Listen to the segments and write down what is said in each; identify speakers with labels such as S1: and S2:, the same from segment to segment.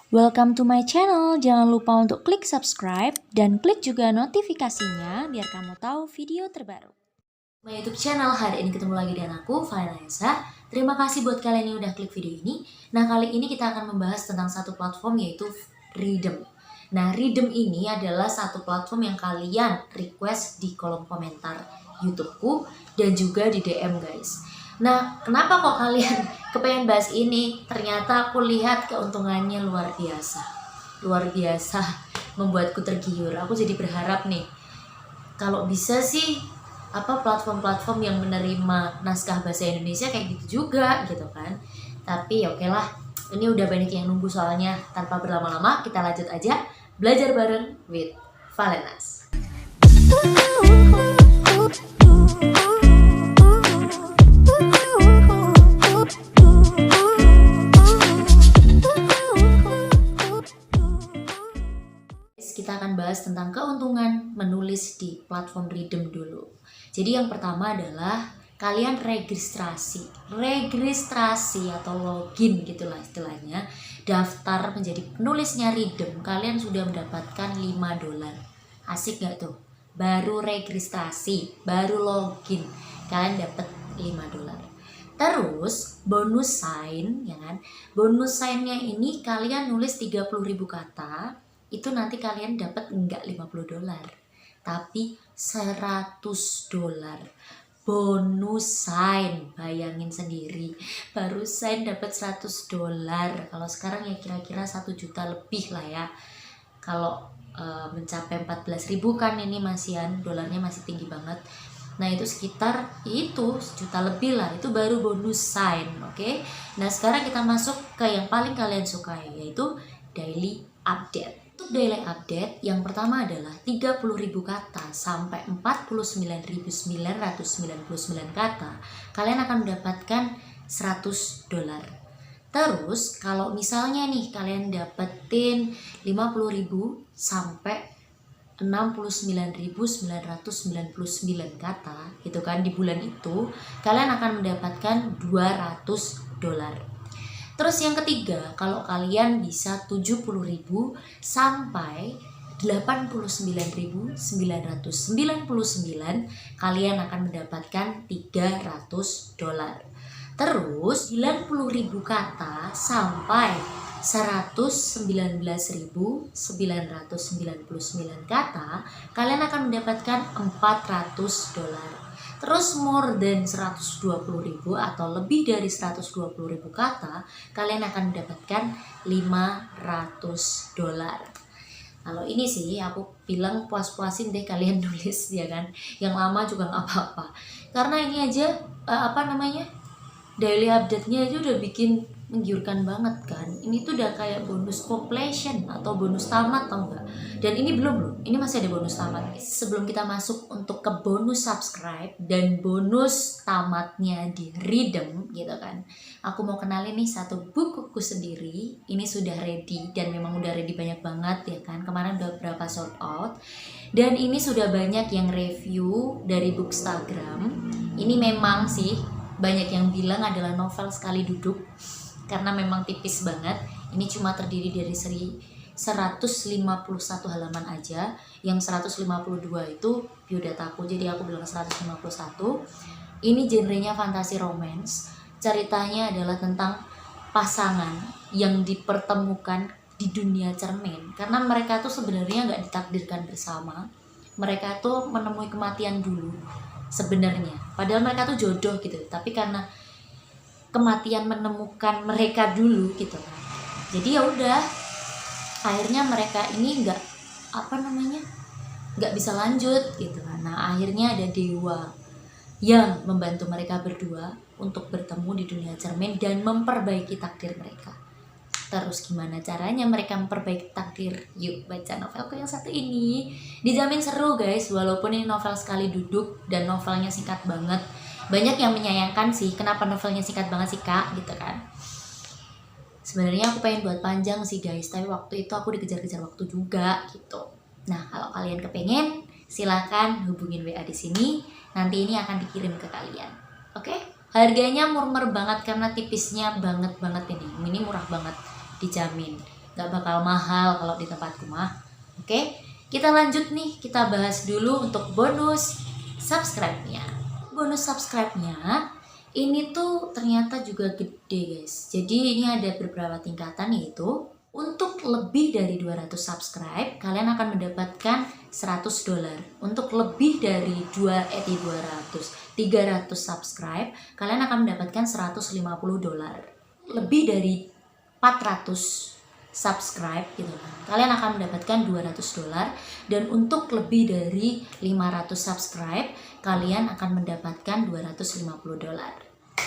S1: Welcome to my channel. Jangan lupa untuk klik subscribe dan klik juga notifikasinya biar kamu tahu video terbaru. My YouTube channel, hari ini ketemu lagi dengan aku, Vanessa. Terima kasih buat kalian yang udah klik video ini. Nah, kali ini kita akan membahas tentang satu platform yaitu Rhythm. Nah, Rhythm ini adalah satu platform yang kalian request di kolom komentar YouTubeku dan juga di DM, guys. Nah, kenapa kok kalian kepengen bahas ini? Ternyata aku lihat keuntungannya luar biasa. Luar biasa, membuatku tergiur. Aku jadi berharap nih, kalau bisa sih platform-platform yang menerima naskah bahasa Indonesia kayak gitu juga gitu kan. Tapi oke lah, ini udah banyak yang nunggu soalnya. Tanpa berlama-lama, kita lanjut aja belajar bareng with Valenas. Kita akan bahas tentang keuntungan menulis di platform Rhythm dulu. Jadi yang pertama adalah kalian registrasi atau login gitulah istilahnya, daftar menjadi penulisnya Rhythm. Kalian sudah mendapatkan $5. Asik gak tuh? Baru registrasi, baru login, kalian dapat $5. Terus bonus sign, ya kan? Bonus sign-nya ini kalian nulis 30.000 kata, itu nanti kalian dapat enggak $50, tapi $100. Bonus sign, bayangin sendiri, baru sign dapat $100. Kalau sekarang ya kira-kira 1 juta lebih lah ya. Kalau mencapai 14.000 kan ini masihan, dolarnya masih tinggi banget. Nah itu sekitar itu 1 juta lebih lah, itu baru bonus sign, oke? Nah sekarang kita masuk ke yang paling kalian sukai, yaitu daily update. Untuk daily update, yang pertama adalah 30.000 kata sampai 49.999 kata, kalian akan mendapatkan $100. Terus kalau misalnya nih kalian dapetin 50.000 sampai 69.999 kata gitu kan di bulan itu, kalian akan mendapatkan $200. Terus yang ketiga, kalau kalian bisa 70.000 sampai 89.999, kalian akan mendapatkan $300. Terus 90.000 kata sampai 119.999 kata, kalian akan mendapatkan $400. Terus more than 120.000 atau lebih dari 120.000 kata, kalian akan mendapatkan $500. Kalau ini sih aku bilang puas-puasin deh kalian nulis ya kan. Yang lama juga nggak apa-apa. Karena ini aja daily update-nya aja udah bikin menggiurkan banget kan. Ini tuh udah kayak bonus completion atau bonus tamat, tau nggak? Dan ini belum loh, ini masih ada bonus tamat. Sebelum kita masuk untuk ke bonus subscribe dan bonus tamatnya di Rhythm gitu kan, aku mau kenalin nih satu bukuku sendiri. Ini sudah ready dan memang udah ready banyak banget ya kan. Kemarin udah berapa sold out. Dan ini sudah banyak yang review dari Bookstagram. Ini memang sih banyak yang bilang adalah novel sekali duduk karena memang tipis banget. Ini cuma terdiri dari 151 halaman aja. Yang 152 itu biodataku, jadi aku bilang 151. Ini genrenya fantasi romance. Ceritanya adalah tentang pasangan yang dipertemukan di dunia cermin, karena mereka tuh sebenarnya nggak ditakdirkan bersama. Mereka tuh menemui kematian dulu sebenarnya, padahal mereka tuh jodoh gitu, tapi karena kematian menemukan mereka dulu gitu kan. Jadi ya udah, akhirnya mereka ini nggak bisa lanjut gitu kan. Nah akhirnya ada dewa yang membantu mereka berdua untuk bertemu di dunia cermin dan memperbaiki takdir mereka. Terus gimana caranya mereka memperbaiki takdir? Yuk baca novelku yang satu ini. Dijamin seru guys, walaupun ini novel sekali duduk dan novelnya singkat banget. Banyak yang menyayangkan sih, kenapa novelnya singkat banget sih kak gitu kan. Sebenarnya aku pengen buat panjang sih guys, tapi waktu itu aku dikejar-kejar waktu juga gitu. Nah kalau kalian kepengen, silakan hubungin WA di sini. Nanti ini akan dikirim ke kalian. Oke? Harganya murmer banget karena tipisnya banget ini. Ini murah banget, dijamin. Gak bakal mahal kalau di tempatku mah. Oke, kita lanjut nih, kita bahas dulu untuk bonus subscribe-nya. Bonus subscribe-nya ini tuh ternyata juga gede guys. Jadi ini ada beberapa tingkatan, yaitu untuk lebih dari 200 subscribe kalian akan mendapatkan $100. Untuk lebih dari 300 subscribe kalian akan mendapatkan $150. Lebih dari 400 subscribe gitu kan, kalian akan mendapatkan $200. Dan untuk lebih dari 500 subscribe kalian akan mendapatkan $250.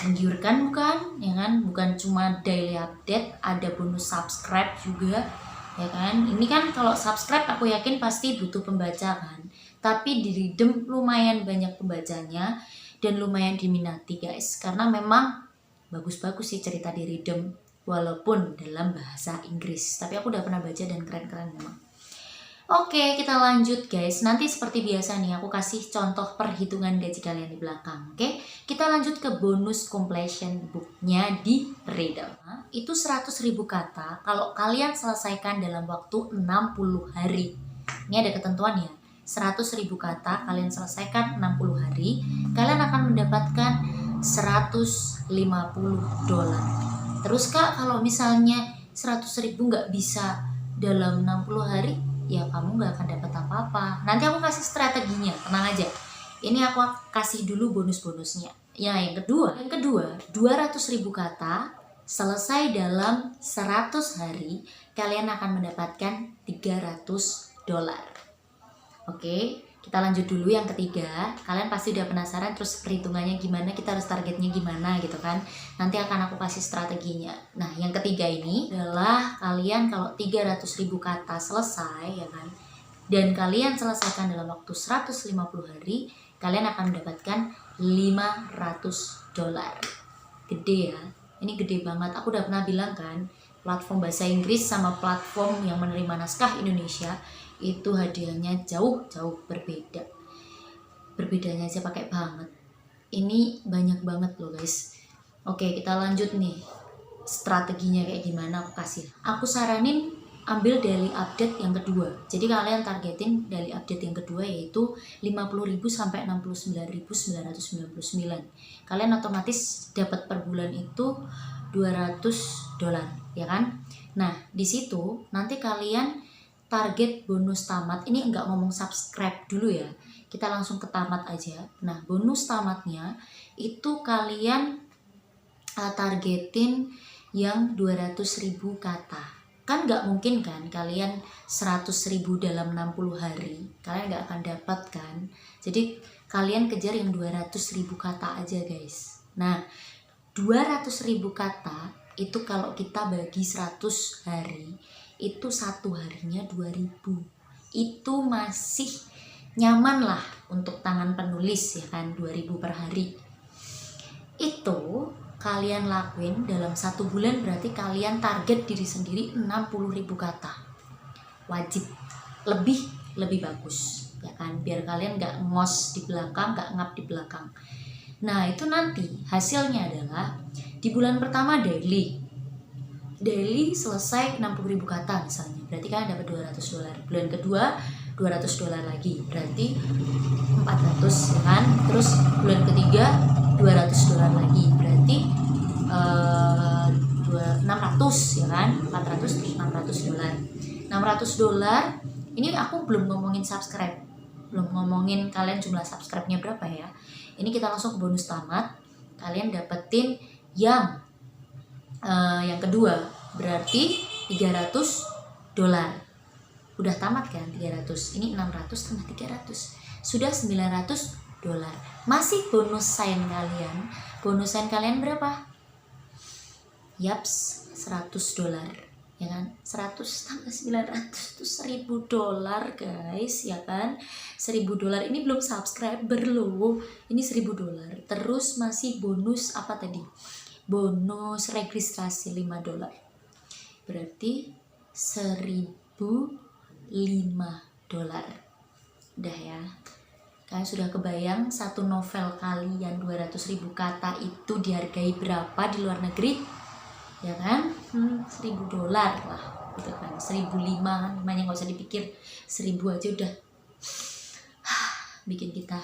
S1: Menggiurkan bukan, ya kan? Bukan cuma daily update, ada bonus subscribe juga, ya kan? Ini kan kalau subscribe aku yakin pasti butuh pembaca kan, tapi di Redeem lumayan banyak pembacanya dan lumayan diminati guys, karena memang bagus-bagus sih cerita di Redeem walaupun dalam bahasa Inggris, tapi aku udah pernah baca dan keren-keren memang. Oke, kita lanjut guys. Nanti seperti biasa nih aku kasih contoh perhitungan gaji kalian di belakang. Oke, kita lanjut ke bonus completion booknya di Redeem. Itu 100.000 kata kalau kalian selesaikan dalam waktu 60 hari. Ini ada ketentuannya. 100.000 kata kalian selesaikan 60 hari, kalian akan mendapatkan $150. Terus kak, kalau misalnya 100.000 nggak bisa dalam 60 hari, ya kamu nggak akan dapat apa-apa. Nanti aku kasih strateginya, tenang aja. Ini aku kasih dulu bonus-bonusnya. Ya, yang kedua 200.000 kata selesai dalam 100 hari, kalian akan mendapatkan $300. Oke, kita lanjut dulu yang ketiga. Kalian pasti udah penasaran terus perhitungannya gimana, kita harus targetnya gimana gitu kan. Nanti akan aku kasih strateginya. Nah, yang ketiga ini adalah kalian kalau 300.000 kata selesai ya kan, dan kalian selesaikan dalam waktu 150 hari, kalian akan mendapatkan $500. Gede ya, ini gede banget. Aku udah pernah bilang kan, platform bahasa Inggris sama platform yang menerima naskah Indonesia itu hadiahnya jauh-jauh berbeda. Berbedanya aja pakai banget. Ini banyak banget loh guys. Oke, kita lanjut nih. Strateginya kayak gimana aku kasih. Aku saranin ambil daily update yang kedua. Jadi kalian targetin daily update yang kedua, yaitu 50.000 sampai 69.999. Kalian otomatis dapat per bulan itu $200, ya kan? Nah, di situ nanti kalian target bonus tamat. Ini enggak ngomong subscribe dulu ya, kita langsung ke tamat aja. Nah, bonus tamatnya itu kalian targetin yang 200.000 kata. Kan nggak mungkin kan kalian 100.000 dalam 60 hari, kalian nggak akan dapat kan. Jadi kalian kejar yang 200.000 kata aja guys. Nah, 200.000 kata itu kalau kita bagi 100 hari, itu satu harinya 2.000. Itu masih nyaman lah untuk tangan penulis ya kan, 2.000 per hari. Itu kalian lakuin dalam 1 bulan, berarti kalian target diri sendiri 60.000 kata. Wajib lebih bagus ya kan, biar kalian gak ngos di belakang, gak ngap di belakang. Nah, itu nanti hasilnya adalah di bulan pertama daily selesai 60.000 kata misalnya, berarti kalian dapat $200. Bulan kedua $200 lagi, berarti 400 kan. Terus bulan ketiga $200 lagi, berarti 600 ya kan. 400 terus $600. $600 ini aku belum ngomongin subscribe, belum ngomongin kalian jumlah subscribe-nya berapa ya. Ini kita langsung ke bonus tamat. Kalian dapetin yang kedua, berarti $300. Udah tamat kan 300, ini 600 tambah 300 sudah $900. Masih bonus sign kalian. Bonus sign kalian berapa? Yaps, $100 ya kan. 100 tambah 900 itu $1.000 guys ya kan. $1.000 ini belum subscriber loh, ini $1.000. Terus masih bonus apa tadi? Bonus registrasi $5, berarti $1.005. Udah ya, kalian sudah kebayang satu novel kalian 200.000 kata itu dihargai berapa di luar negeri ya kan? $1.000 lah. gitu kan. 1.005 namanya, nggak usah dipikir, 1.000 aja udah bikin kita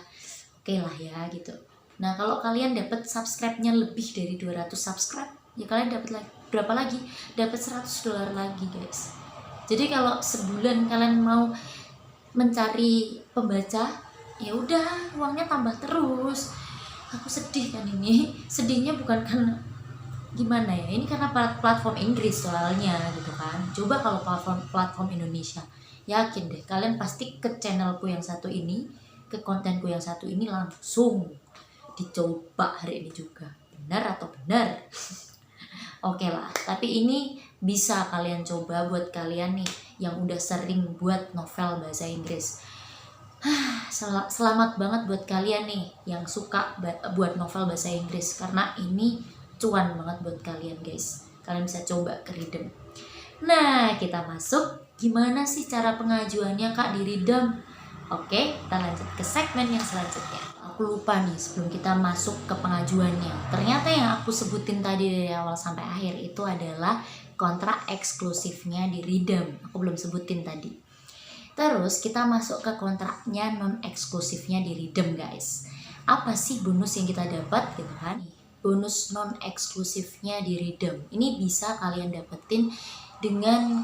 S1: oke lah ya gitu. Nah kalau kalian dapat subscribe-nya lebih dari 200 subscribe, ya kalian dapat lagi berapa lagi? Dapat $100 lagi guys. Jadi kalau sebulan kalian mau mencari pembaca, ya udah uangnya tambah terus. Aku sedih kan ini, sedihnya bukan karena gimana ya, ini karena platform Inggris soalnya gitu kan. Coba kalau platform Indonesia, yakin deh kalian pasti ke channelku yang satu ini, ke kontenku yang satu ini langsung dicoba hari ini juga. Benar atau benar? Oke lah, tapi ini bisa kalian coba buat kalian nih yang udah sering buat novel bahasa Inggris. Selamat banget buat kalian nih yang suka buat novel bahasa Inggris, karena ini cuan banget buat kalian guys. Kalian bisa coba ke Readem. Nah kita masuk, gimana sih cara pengajuannya Kak di Readem? Oke, kita lanjut ke segmen yang selanjutnya. Aku lupa nih sebelum kita masuk ke pengajuannya, ternyata yang aku sebutin tadi dari awal sampai akhir itu adalah kontrak eksklusifnya di Readem. Aku belum sebutin tadi. Terus kita masuk ke kontraknya non eksklusifnya di Readem guys. Apa sih bonus yang kita dapat gitu kan? Bonus non eksklusifnya di Readem ini bisa kalian dapetin dengan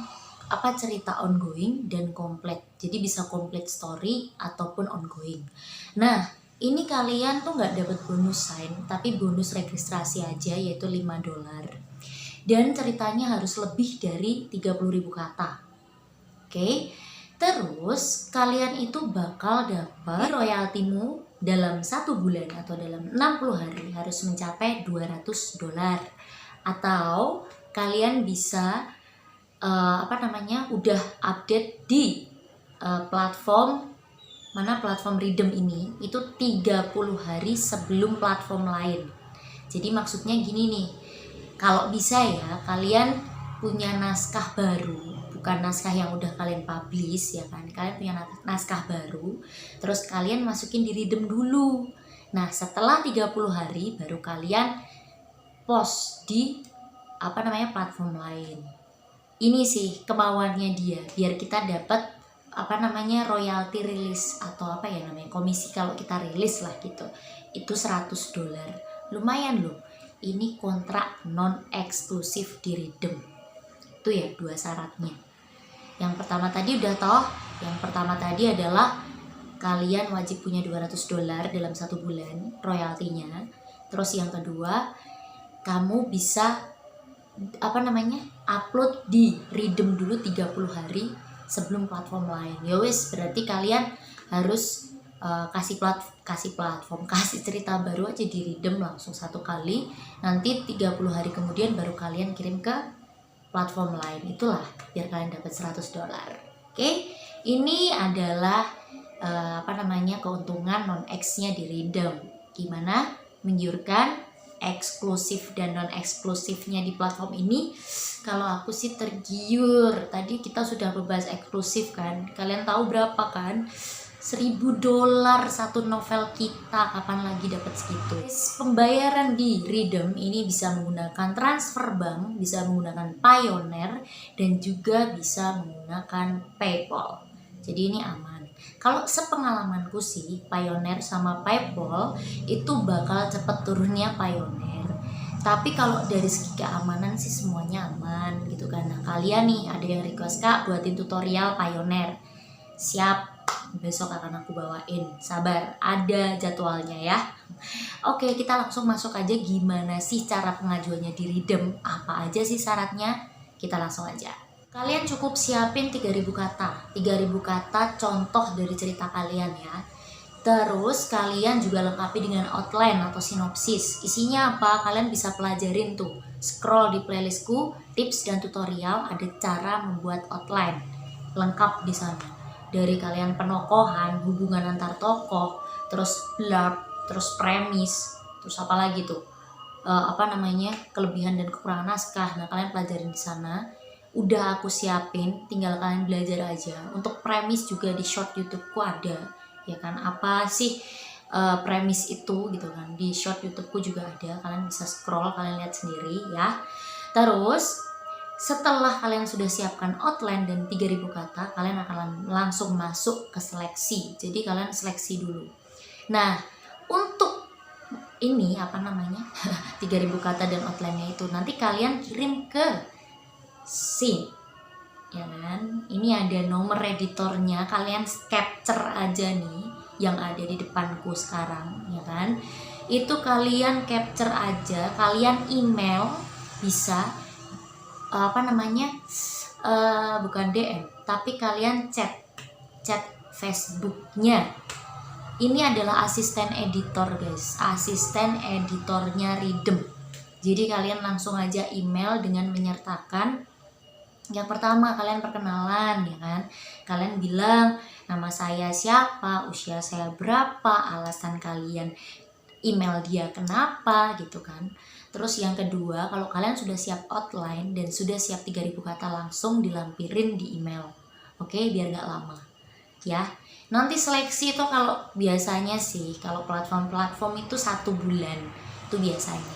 S1: cerita ongoing dan komplit. Jadi bisa komplit story ataupun ongoing. Nah ini kalian tuh nggak dapat bonus sign, tapi bonus registrasi aja, yaitu $5. Dan ceritanya harus lebih dari 30.000 kata. Oke. Terus kalian itu bakal dapat royaltimu dalam 1 bulan atau dalam 60 hari harus mencapai $200. Atau kalian bisa udah update di platform Readem ini itu 30 hari sebelum platform lain. Jadi maksudnya gini nih, kalau bisa ya kalian punya naskah baru, bukan naskah yang udah kalian publish ya kan, kalian punya naskah baru, terus kalian masukin di Readem dulu. Nah setelah 30 hari baru kalian post di platform lain. Ini sih kemauannya dia, biar kita dapat royalti rilis atau komisi kalau kita rilis lah gitu. Itu $100. Lumayan loh. Ini kontrak non eksklusif di Readem. Itu ya 2 syaratnya. Yang pertama tadi udah toh. Yang pertama tadi adalah kalian wajib punya $200 dalam 1 bulan royaltinya. Terus yang kedua, kamu bisa upload di Readem dulu 30 hari sebelum platform lain. Ya wis, berarti kalian harus kasih cerita baru aja di Readem langsung 1 kali. Nanti 30 hari kemudian baru kalian kirim ke platform lain. Itulah biar kalian dapat $100. Oke. Ini adalah keuntungan non X-nya di Readem. Gimana? Menggiurkan, eksklusif dan non eksklusifnya di platform ini. Kalau aku sih tergiur. Tadi kita sudah membahas eksklusif kan, kalian tahu berapa kan? $1.000 satu novel kita, kapan lagi dapat segitu. Pembayaran di Readem ini bisa menggunakan transfer bank, bisa menggunakan Payoneer, dan juga bisa menggunakan PayPal. Jadi ini aman. Kalau sepengalamanku sih, Payoneer sama PayPal itu bakal cepet turunnya Payoneer. Tapi kalau dari segi keamanan sih semuanya aman gitu kan. Nah kalian nih ada yang request Kak buatin tutorial Payoneer. Siap, besok akan aku bawain. Sabar, ada jadwalnya ya. Oke, kita langsung masuk aja gimana sih cara pengajuannya di Readem. Apa aja sih syaratnya? Kita langsung aja. Kalian cukup siapin 3.000 kata. 3.000 kata contoh dari cerita kalian ya. Terus kalian juga lengkapi dengan outline atau sinopsis. Isinya apa? Kalian bisa pelajarin tuh. Scroll di playlistku, tips dan tutorial, ada cara membuat outline. Lengkap di sana. Dari kalian penokohan, hubungan antar tokoh, terus blurb, terus premis, terus apa lagi tuh? Kelebihan dan kekurangan naskah. Nah, kalian pelajarin di sana. Udah aku siapin, tinggal kalian belajar aja. Untuk premis juga di short YouTubeku ada, ya kan? Apa sih premis itu gitu kan? Di short YouTubeku juga ada. Kalian bisa scroll, kalian lihat sendiri ya. Terus Setelah kalian sudah siapkan outline dan 3000 kata, kalian akan langsung masuk ke seleksi. Jadi kalian seleksi dulu. Nah, untuk ini 3000 kata dan outline-nya itu nanti kalian kirim ke Sync, ya kan? Ini ada nomor editornya, kalian capture aja nih yang ada di depanku sekarang, ya kan? Itu kalian capture aja, kalian email bisa bukan DM, tapi kalian chat Facebooknya. Ini adalah asisten editor guys, asisten editornya Rhythm. Jadi kalian langsung aja email dengan menyertakan yang pertama, kalian perkenalan, ya kan? Kalian bilang nama saya siapa, usia saya berapa, alasan kalian email dia kenapa gitu kan. Terus yang kedua, kalau kalian sudah siap outline dan sudah siap 3000 kata, langsung dilampirin di email. Oke, biar gak lama ya. Nanti seleksi itu kalau biasanya sih, kalau platform-platform itu 1 bulan itu biasanya.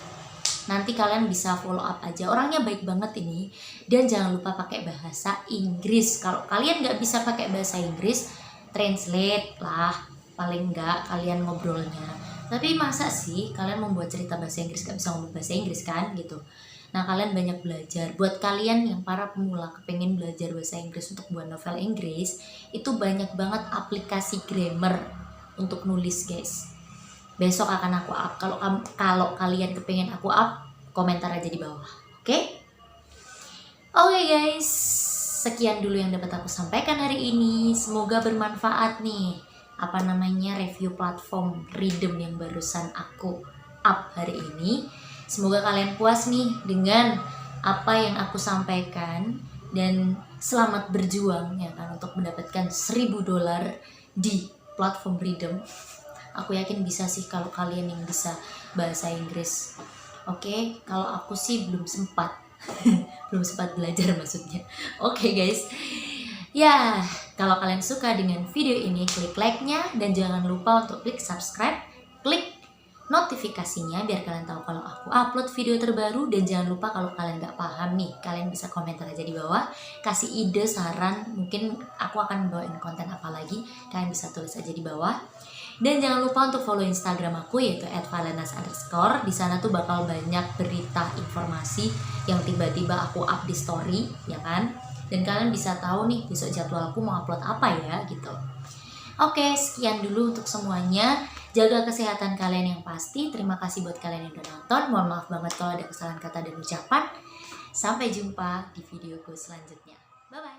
S1: Nanti kalian bisa follow up aja, orangnya baik banget ini. Dan jangan lupa pakai bahasa Inggris. Kalau kalian nggak bisa pakai bahasa Inggris, translate lah, paling nggak kalian ngobrolnya. Tapi masa sih kalian membuat cerita bahasa Inggris gak bisa ngomong bahasa Inggris kan gitu. Nah, kalian banyak belajar. Buat kalian yang para pemula kepengen belajar bahasa Inggris untuk buat novel Inggris, itu banyak banget aplikasi grammar untuk nulis guys. Besok akan aku up. Kalau kalian kepengen aku up, komentar aja di bawah. Oke? Oke guys, sekian dulu yang dapat aku sampaikan hari ini. Semoga bermanfaat nih. Review platform Rhythm yang barusan aku up hari ini. Semoga kalian puas nih dengan apa yang aku sampaikan, dan selamat berjuang ya kan untuk mendapatkan $1000 di platform Rhythm. Aku yakin bisa sih kalau kalian yang bisa bahasa Inggris. Oke, kalau aku sih belum sempat belum sempat belajar maksudnya. Oke guys. Ya, kalau kalian suka dengan video ini, klik like-nya dan jangan lupa untuk klik subscribe, klik notifikasinya biar kalian tahu kalau aku upload video terbaru. Dan jangan lupa kalau kalian nggak paham nih, kalian bisa komentar aja di bawah, kasih ide, saran, mungkin aku akan bawain konten apa lagi, kalian bisa tulis aja di bawah. Dan jangan lupa untuk follow Instagram aku yaitu @valenas_. Di sana tuh bakal banyak berita informasi yang tiba-tiba aku up di story, ya kan? Dan kalian bisa tahu nih besok jadwalku mau upload apa ya gitu. Oke, sekian dulu untuk semuanya. Jaga kesehatan kalian yang pasti. Terima kasih buat kalian yang udah nonton. Mohon maaf banget kalau ada kesalahan kata dan ucapan. Sampai jumpa di videoku selanjutnya. Bye-bye.